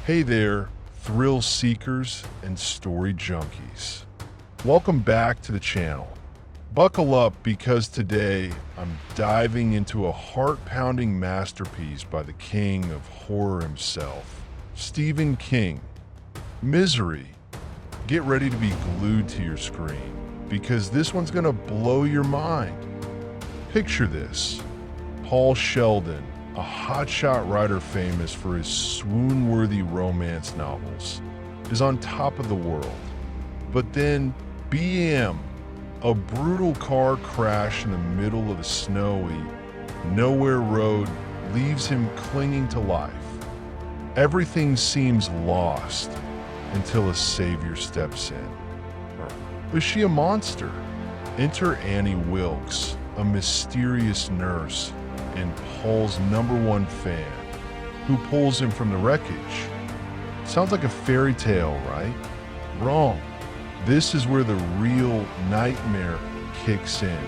Hey there, thrill seekers and story junkies. Welcome back to the channel. Buckle up because today I'm diving into a heart-pounding masterpiece by the king of horror himself, Stephen King. Misery. Get ready to be glued to your screen because this one's gonna blow your mind. Picture this: Paul Sheldon, a hotshot writer famous for his swoon-worthy romance novels, is on top of the world. But then, BM, a brutal car crash in the middle of a snowy, nowhere road leaves him clinging to life. Everything seems lost until a savior steps in. Or is she a monster? Enter Annie Wilkes, a mysterious nurse and Paul's #1 fan, who pulls him from the wreckage. Sounds like a fairy tale, right? Wrong. This is where the real nightmare kicks in.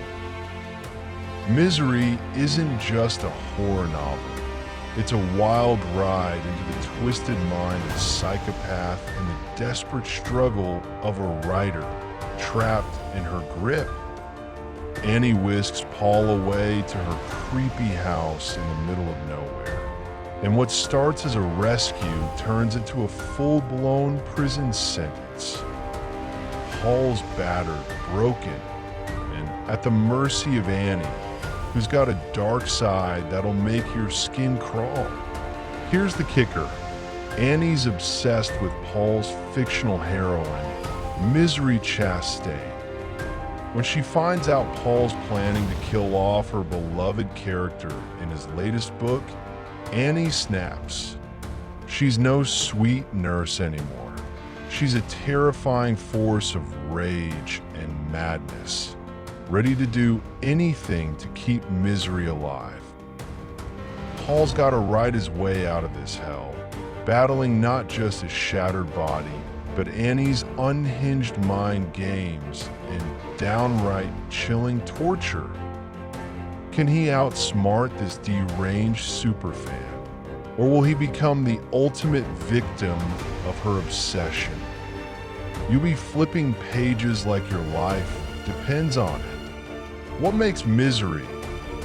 Misery isn't just a horror novel. It's a wild ride into the twisted mind of a psychopath and the desperate struggle of a writer trapped in her grip. Annie whisks Paul away to her creepy house in the middle of nowhere. And what starts as a rescue turns into a full-blown prison sentence. Paul's battered, broken, and at the mercy of Annie, who's got a dark side that'll make your skin crawl. Here's the kicker. Annie's obsessed with Paul's fictional heroine, Misery Chastain. When she finds out Paul's planning to kill off her beloved character in his latest book, Annie snaps. She's no sweet nurse anymore. She's a terrifying force of rage and madness, ready to do anything to keep Misery alive. Paul's got to write his way out of this hell, battling not just his shattered body, but Annie's unhinged mind games and downright chilling torture. Can he outsmart this deranged superfan? Or will he become the ultimate victim of her obsession? You'll be flipping pages like your life depends on it. What makes Misery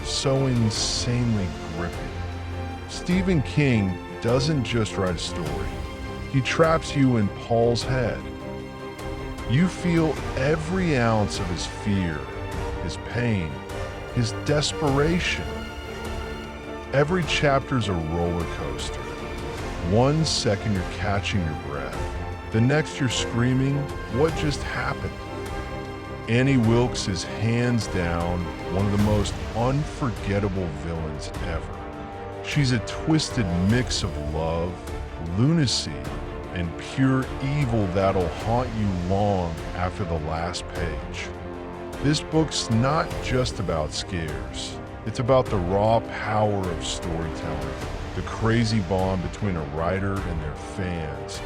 so insanely gripping? Stephen King doesn't just write a story. He traps you in Paul's head. You feel every ounce of his fear, his pain, his desperation. Every chapter's a roller coaster. 1 second you're catching your breath. The next you're screaming, "What just happened?" Annie Wilkes is hands down one of the most unforgettable villains ever. She's a twisted mix of love, lunacy, and pure evil that'll haunt you long after the last page. This book's not just about scares. It's about the raw power of storytelling, the crazy bond between a writer and their fans,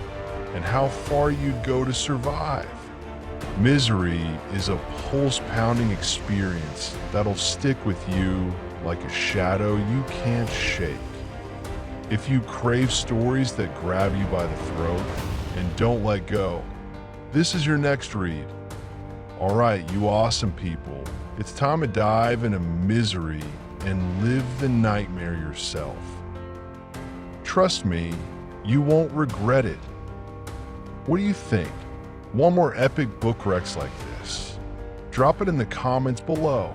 and how far you'd go to survive. Misery is a pulse-pounding experience that'll stick with you like a shadow you can't shake. If you crave stories that grab you by the throat and don't let go, this is your next read. All right, you awesome people, it's time to dive into Misery and live the nightmare yourself. Trust me, you won't regret it. What do you think? Want more epic book recs like this? Drop it in the comments below.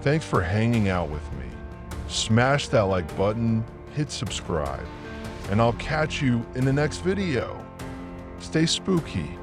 Thanks for hanging out with me. Smash that like button, hit subscribe, and I'll catch you in the next video. Stay spooky.